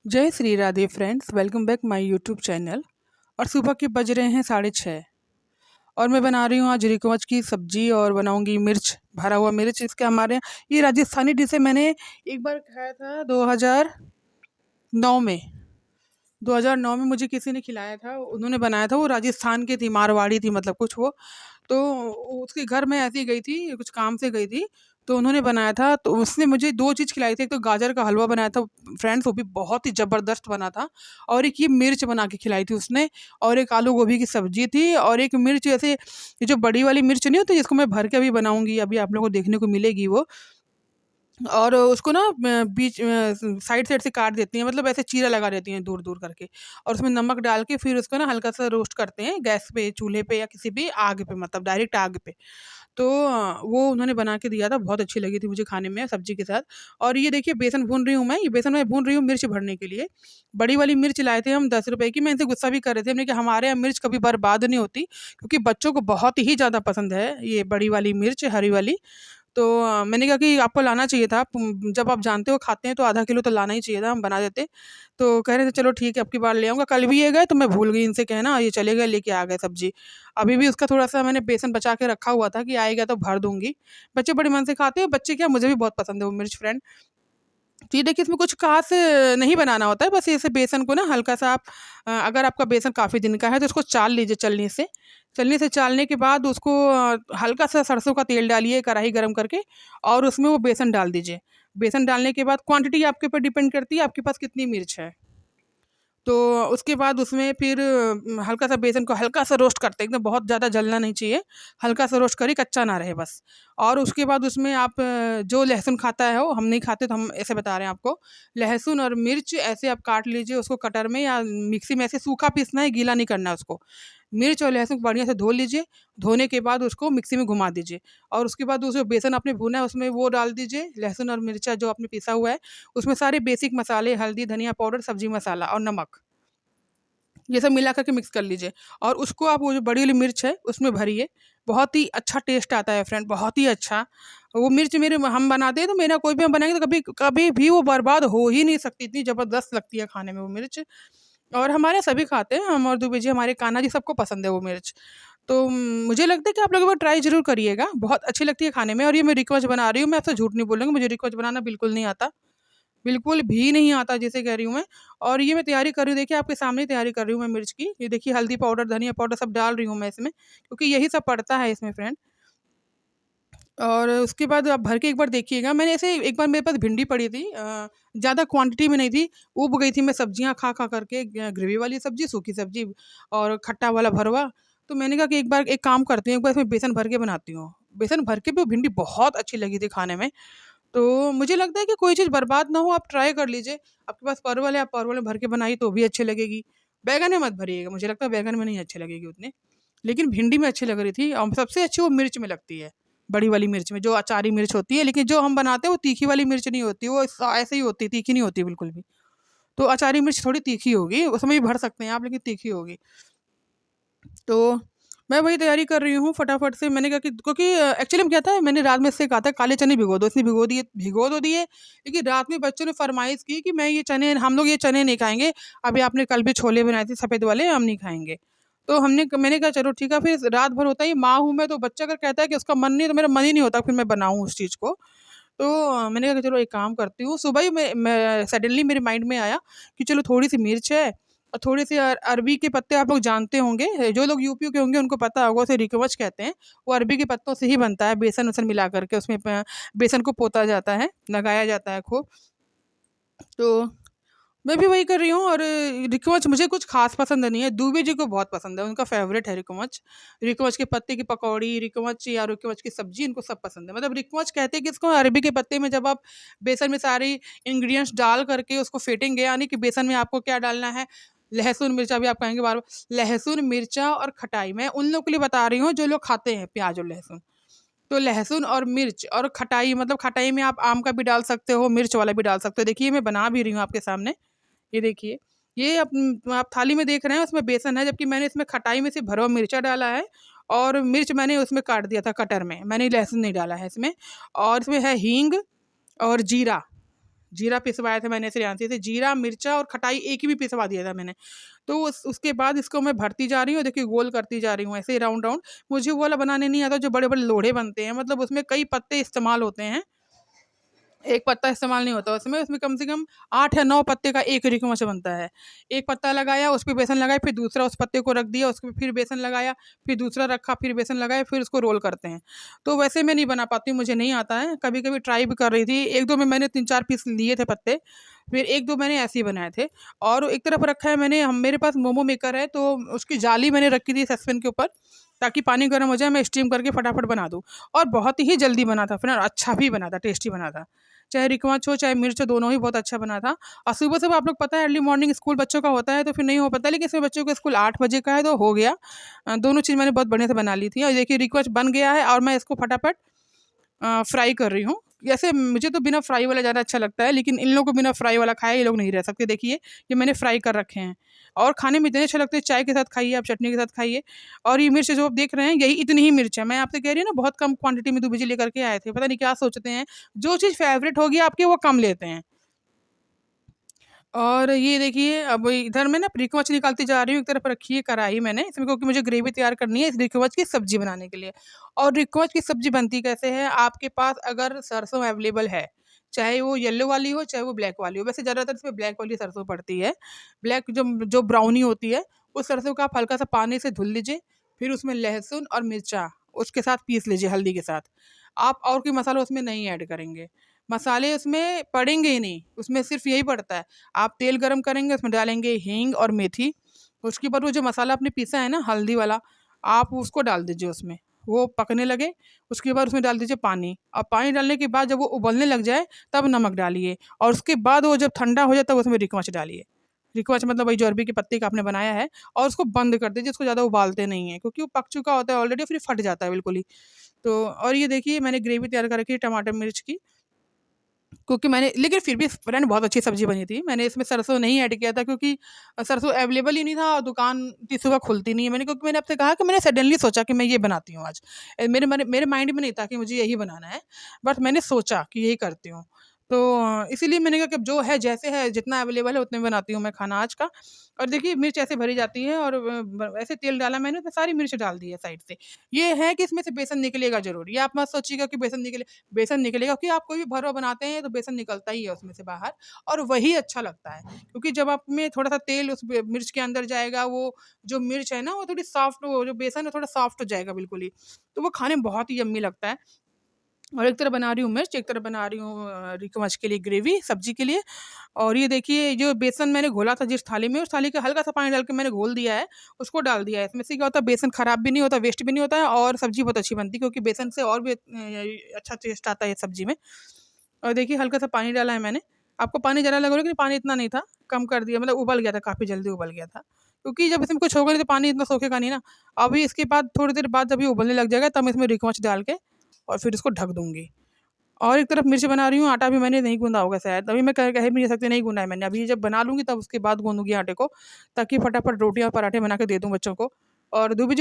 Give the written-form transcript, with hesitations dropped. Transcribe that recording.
जय Shri Radhe friends, welcome back my YouTube channel. और सुबह के बज रहे हैं 6:30 और मैं बना रही हूँ आज रिकवच की सब्जी और बनाऊंगी मिर्च, भरा हुआ मिर्च। इसके हमारे यहाँ ये राजस्थानी डिश है। मैंने एक बार खाया था 2009 में। 2009 में मुझे किसी ने खिलाया था, उन्होंने बनाया था। वो राजस्थान की थी, मारवाड़ी थी, मतलब कुछ वो। तो उसके घर में ऐसे ही गई थी, कुछ काम से गई थी, तो उन्होंने बनाया था। तो उसने मुझे 2 चीज़ खिलाई थी। एक तो गाजर का हलवा बनाया था फ्रेंड्स, वो भी बहुत ही ज़बरदस्त बना था। और एक ये मिर्च बना के खिलाई थी उसने। और एक आलू गोभी की सब्ज़ी थी और एक मिर्च ऐसे, ये जो बड़ी वाली मिर्च नहीं होती जिसको मैं भर के अभी बनाऊँगी, अभी आप लोगों को देखने को मिलेगी वो। और उसको ना बीच साइड साइड से काट देती हैं, मतलब ऐसे चीरा लगा देती हैं दूर दूर करके। और उसमें नमक डाल के फिर उसको ना हल्का सा रोस्ट करते हैं गैस पे, चूल्हे पे या किसी भी आग पे, मतलब डायरेक्ट आग पे। तो वो उन्होंने बना के दिया था, बहुत अच्छी लगी थी मुझे खाने में सब्जी के साथ। और ये देखिए बेसन भून रही हूँ मैं, ये बेसन मैं भून रही हूँ मिर्च भरने के लिए। बड़ी वाली मिर्च लाए थे हम 10 रुपए की। मैं इनसे गुस्सा भी कर रहे थे, हमने कि हमारे यहाँ मिर्च कभी बर्बाद नहीं होती, क्योंकि बच्चों को बहुत ही ज़्यादा पसंद है ये बड़ी वाली मिर्च, हरी वाली। तो मैंने कहा कि आपको लाना चाहिए था। जब आप जानते हो खाते हैं तो आधा किलो तो लाना ही चाहिए था, हम बना देते। तो कह रहे थे चलो ठीक है, अब की बार ले आऊँगा। कल भी ये गए तो मैं भूल गई इनसे कहना, ये चले गए लेके आ गए सब्ज़ी। अभी भी उसका थोड़ा-सा मैंने बेसन बचा के रखा हुआ था कि आएगा तो भर दूँगी। बच्चे बड़े मन से खाते हैं, बच्चे क्या, मुझे भी बहुत पसंद है वो मिर्च फ्रेंड। तो ये देखिए इसमें कुछ ख़ास नहीं बनाना होता है, बस ऐसे बेसन को ना हल्का-सा आप अगर आपका बेसन काफ़ी दिन का है तो उसको चाल लीजिए छलनी से। छलनी से चालने के बाद उसको हल्का-सा सरसों का तेल डालिए कढ़ाई गरम करके और उसमें वो बेसन डाल दीजिए। बेसन डालने के बाद क्वांटिटी आपके ऊपर डिपेंड करती है, आपके पास कितनी मिर्च है। तो उसके बाद उसमें फिर हल्का-सा बेसन को हल्का-सा रोस्ट करते हैं, एकदम बहुत ज़्यादा जलना नहीं चाहिए, हल्का-सा रोस्ट करिए, कच्चा ना रहे बस। और उसके बाद उसमें आप जो लहसुन खाता है वो, हम नहीं खाते तो हम ऐसे बता रहे हैं आपको। लहसुन और मिर्च ऐसे आप काट लीजिए उसको कटर में या मिक्सी में, ऐसे सूखा पीसना है, गीला नहीं करना है उसको। मिर्च और लहसुन को बढ़िया से धो लीजिए, धोने के बाद उसको मिक्सी में घुमा दीजिए और उसके बाद वो जो बेसन आपने भुना है उसमें वो डाल दीजिए, लहसुन और मिर्चा जो आपने पीसा हुआ है, उसमें सारे बेसिक मसाले, हल्दी, धनिया पाउडर, सब्ज़ी मसाला और नमक। ये सब मिला कर के मिक्स कर लीजिए और उसको आप वो जो बड़ी वाली मिर्च है उसमें भरिए। बहुत ही अच्छा टेस्ट आता है फ्रेंड, बहुत ही अच्छा। वो मिर्च मेरे हम बनाते हैं तो मेरा कोई भी हम बनाएँगे तो कभी कभी भी वो बर्बाद हो ही नहीं सकती, इतनी ज़बरदस्त लगती है खाने में वो मिर्च। और हमारे यहाँ सभी खाते हैं, हम और दुबे जी, हमारे कान्हा जी, सबको पसंद है वो मिर्च। तो मुझे लगता है कि आप लोग एक बार ट्राई ज़रूर करिएगा, बहुत अच्छी लगती है खाने में। और ये मैं रिकवच बना रही हूँ, मैं आपसे झूठ नहीं बोलूँगी, मुझे रिकवच बनाना बिल्कुल नहीं आता। बिल्कुल भी नहीं आता जिसे कह रही हूँ मैं। और ये मैं तैयारी कर रही हूँ, देखिए आपके सामने ही तैयारी कर रही हूँ मैं मिर्च की। ये देखिए हल्दी पाउडर, धनिया पाउडर सब डाल रही हूँ मैं इसमें, क्योंकि यही सब पड़ता है इसमें फ्रेंड। और उसके बाद आप भर के एक बार देखिएगा। मैंने ऐसे एक बार मेरे पास भिंडी पड़ी थी, ज़्यादा क्वांटिटी में नहीं थी, ऊब गई थी मैं सब्जियाँ खा-खा करके, ग्रेवी वाली सब्ज़ी, सूखी सब्ज़ी और खट्टा वाला भरवा। तो मैंने कहा कि एक बार एक काम करती हूँ, एक बार इसमें बेसन भर के बनाती हूँ। बेसन भर के भी वो भिंडी बहुत अच्छी लगी थी खाने में। तो मुझे लगता है कि कोई चीज़ बर्बाद ना हो, आप ट्राई कर लीजिए। आपके पास परवल है, आप परवल में भर के बनाइए तो भी अच्छी लगेगी। बैंगन में मत भरिएगा, मुझे लगता है बैंगन में नहीं अच्छी लगेगी उतनी। लेकिन भिंडी में अच्छी लग रही थी और सबसे अच्छी वो मिर्च में लगती है, बड़ी वाली मिर्च में, जो अचारी मिर्च होती है। लेकिन जो हम बनाते हैं वो तीखी वाली मिर्च नहीं होती, वो ऐसे ही होती है, तीखी नहीं होती बिल्कुल भी। तो अचारी मिर्च थोड़ी तीखी होगी, उसमें भी भर सकते हैं आप, लेकिन तीखी होगी। तो मैं वही तैयारी कर रही हूँ फटाफट से। मैंने कहा कि क्योंकि एक्चुअली में क्या था, मैंने रात में इससे कहा था काले चने भिगो दो, इसने भिगो तो दिए, लेकिन रात में बच्चों ने फरमाइश की कि मैं ये चने, हम लोग ये चने नहीं खाएँगे, अभी आपने कल भी छोले बनाए थे सफ़ेद वाले, हम नहीं खाएँगे। तो मैंने कहा चलो ठीक है, फिर रात भर होता ही, माँ हूँ मैं, तो बच्चा अगर कहता है कि उसका मन नहीं, तो मेरा मन ही नहीं होता फिर मैं बनाऊँ उस चीज़ को। तो मैंने कहा कि चलो एक काम करती हूँ, सुबह ही मैं सडनली मेरे माइंड में आया कि चलो थोड़ी-सी मिर्च है और थोड़े-से अरबी के पत्ते, आप लोग जानते होंगे, जो लोग यूपी के होंगे उनको पता होगा, उसे रिकवच कहते हैं। वो अरबी के पत्तों से ही बनता है, बेसन-वेसन मिला कर के उसमें बेसन को पोता जाता है, लगाया जाता है खूब। तो मैं भी वही कर रही हूँ। और रिकवच मुझे कुछ ख़ास पसंद नहीं है, दूबे जी को बहुत पसंद है, उनका फ़ेवरेट है रिकवच। रिकवच के पत्ते की पकौड़ी, रिकवच या रिकवच की सब्ज़ी, इनको सब पसंद है। मतलब रिकवच कहते हैं कि इसको अरबी के पत्ते में जब आप बेसन में सारी इंग्रीडिएंट्स डाल करके उसको फेंटेंगे, यानी कि बेसन में आपको क्या डालना है, लहसुन, मिर्चा, भी आप कहेंगे बार-बार, लहसुन, मिर्चा और खटाई। मैं उन लोगों के लिए बता रही हूँ जो लोग खाते हैं प्याज़ और लहसुन। तो लहसुन और मिर्च और खटाई, मतलब खटाई में आप आम का भी डाल सकते हो, मिर्च वाला भी डाल सकते हो। देखिए मैं बना भी रही हूँ आपके सामने। ये देखिए, ये आप थाली में देख रहे हैं, उसमें बेसन है, जबकि मैंने इसमें खटाई में से भरा हुआ मिर्चा डाला है और मिर्च मैंने उसमें काट दिया था कटर में, मैंने लहसुन नहीं डाला है इसमें। और इसमें है हींग और जीरा, जीरा पिसवाया था मैंने श्रेयांशी से, जीरा, मिर्चा और खटाई एक ही भी पिसवा दिया था मैंने। तो उसके बाद इसको मैं भरती जा रही हूँ, देखिए गोल करती जा रही हूँ ऐसे ही राउंड राउंड। मुझे वो वाला बनाने नहीं आता जो बड़े-बड़े लोढ़े बनते हैं, मतलब उसमें कई पत्ते इस्तेमाल होते हैं। एक पत्ता इस्तेमाल नहीं होता उसमें, उसमें कम से कम 8 या 9 पत्ते का एक रिकमच बनता है। एक पत्ता लगाया, उस पे बेसन लगाया, फिर दूसरा उस पत्ते को रख दिया, उसपे फिर बेसन लगाया, फिर दूसरा रखा, फिर बेसन लगाया, फिर उसको रोल करते हैं। तो वैसे मैं नहीं बना पाती हूँ, मुझे नहीं आता है। कभी-कभी ट्राई भी कर रही थी, 1-2 में मैंने 3-4 पीस लिए थे पत्ते, फिर 1-2 मैंने ऐसे ही बनाए थे। और एक तरफ रखा है मैंने, हम मेरे पास मोमो मेकर है, तो उसकी जाली मैंने रखी थी सस्पेन के ऊपर, ताकि पानी गर्म हो जाए, मैं स्टीम करके फटाफट बना दूँ। और बहुत ही जल्दी बना था, फिर अच्छा भी बना था, टेस्टी बना था। चाहे रिकवच हो, चाहे मिर्च हो, दोनों ही बहुत अच्छा बना था। और सुबह-सुबह आप लोग पता है अर्ली मॉर्निंग स्कूल बच्चों का होता है, तो फिर नहीं हो पाता, लेकिन इसमें बच्चों का स्कूल 8 बजे का है तो हो गया। दोनों चीज़ मैंने बहुत बढ़िया से बना ली थी और देखिए रिकवच बन गया है और मैं इसको फटाफट फ्राई कर रही हूँ। वैसे मुझे तो बिना फ्राई वाला ज़्यादा अच्छा लगता है, लेकिन इन लोगों को बिना फ्राई वाला खाए ये लोग नहीं रह सकते। देखिए, ये मैंने फ्राई कर रखे हैं और खाने में इतने अच्छे लगते हैं, चाय के साथ खाइए, आप चटनी के साथ खाइए। और ये मिर्च जो आप देख रहे हैं, यही इतनी ही मिर्च है। मैं आपसे कह रही हूँ ना, बहुत कम क्वांटिटी में दूबी जी लेकर के आए थे। पता नहीं क्या सोचते हैं, जो चीज़ फ़ेवरेट होगी आपकी, वो कम लेते हैं। और ये देखिए अब इधर मैं ना रिकवच निकालती जा रही हूँ, एक तरफ रखी है कढ़ाई मैंने इसमें, क्योंकि मुझे ग्रेवी तैयार करनी है इस रिकवच की सब्ज़ी बनाने के लिए। और रिकवच की सब्ज़ी बनती कैसे है, आपके पास अगर सरसों अवेलेबल है, चाहे वो येलो वाली हो, चाहे वो ब्लैक वाली हो, वैसे ज़्यादातर इसमें ब्लैक वाली सरसों पड़ती है। ब्लैक जो जो ब्राउनी होती है, उस सरसों को आप हल्का-सा पानी से धुल लीजिए, फिर उसमें लहसुन और मिर्चा उसके साथ पीस लीजिए हल्दी के साथ। आप और कोई मसाला उसमें नहीं ऐड करेंगे। मसाले उसमें पड़ेंगे ही नहीं, उसमें सिर्फ़ यही पड़ता है। आप तेल गरम करेंगे, उसमें डालेंगे हींग और मेथी, उसके बाद वो जो मसाला आपने पीसा है ना हल्दी वाला, आप उसको डाल दीजिए उसमें। वो पकने लगे, उसके बाद उसमें डाल दीजिए पानी और पानी डालने के बाद जब वो उबलने लग जाए, तब नमक डालिए और उसके बाद वो जब ठंडा हो जाए, तब उसमें रिकवच डालिए। रिकवच मतलब वही जो अरबी के पत्ते का आपने बनाया है और उसको बंद कर दीजिए, उसको ज़्यादा उबालते नहीं हैं, क्योंकि वो पक चुका होता है ऑलरेडी, फिर फट जाता है बिल्कुल ही। तो और ये देखिए मैंने ग्रेवी तैयार कर रखी है टमाटर मिर्च की, क्योंकि मैंने लेकिन फिर भी फ्रेंड बहुत अच्छी सब्ज़ी बनी थी। मैंने इसमें सरसों नहीं ऐड किया था, क्योंकि सरसों अवेलेबल ही नहीं था और दुकान की सुबह खुलती नहीं है। क्योंकि मैंने आपसे कहा कि मैंने सडनली सोचा कि मैं ये बनाती हूँ आज। मेरे माइंड में नहीं था कि मुझे यही बनाना है, बट मैंने सोचा कि यही करती हूँ। तो इसीलिए मैंने कहा कि अब जो है जैसे है जितना अवेलेबल है उतने में बनाती हूँ मैं खाना आज का। और देखिए मिर्च ऐसे भरी जाती है और ऐसे तेल डाला मैंने, उसमें सारी मिर्च डाल दी है साइड से। ये है कि इसमें से बेसन निकलेगा ज़रूर। ये आप मत सोचिएगा कि बेसन निकलेगा, क्योंकि आप कोई भी भरवा बनाते हैं तो बेसन निकलता ही है उसमें से बाहर और वही अच्छा लगता है। क्योंकि जब आप में थोड़ा-सा तेल उस मिर्च के अंदर जाएगा, वो जो मिर्च है ना वो थोड़ी सॉफ्ट, वो जो बेसन है थोड़ा सॉफ्ट हो जाएगा बिल्कुल ही। तो वो खाने में बहुत ही यम्मी लगता है। और एक तरफ बना रही हूँ मिर्च, एक तरफ बना रही हूँ रिकवच के लिए ग्रेवी सब्ज़ी के लिए। और ये देखिए जो बेसन मैंने घोला था जिस थाली में, उस थाली का हल्का-सा पानी डाल के मैंने घोल दिया है, उसको डाल दिया है। इसमें से क्या होता है, बेसन खराब भी नहीं होता, वेस्ट भी नहीं होता है और सब्ज़ी बहुत अच्छी बनती है, क्योंकि बेसन से और भी अच्छा टेस्ट आता है सब्ज़ी में। और देखिए हल्का-सा पानी डाला है मैंने। आपको पानी ज़्यादा लगा, लेकिन पानी इतना नहीं था, कम कर दिया, मतलब उबल गया था, काफ़ी जल्दी उबल गया था। क्योंकि जब इसमें कुछ होगा नहीं तो पानी इतना सोखेगा नहीं ना। अभी इसके बाद थोड़ी देर बाद जब ये उबलने लग जाएगा, तब मैं इसमें रिकवच डाल के और फिर इसको ढक दूँगी। और एक तरफ मिर्च बना रही हूँ, आटा भी मैंने नहीं गूँधा होगा शायद, अभी मैं कह भी नहीं सकती नहीं गूँधा है मैंने। अभी जब बना लूँगी तब उसके बाद गूँधूँगी आटे को, ताकि फटाफट रोटियाँ, पराठे बना के दे दूँ बच्चों को। और दूसरी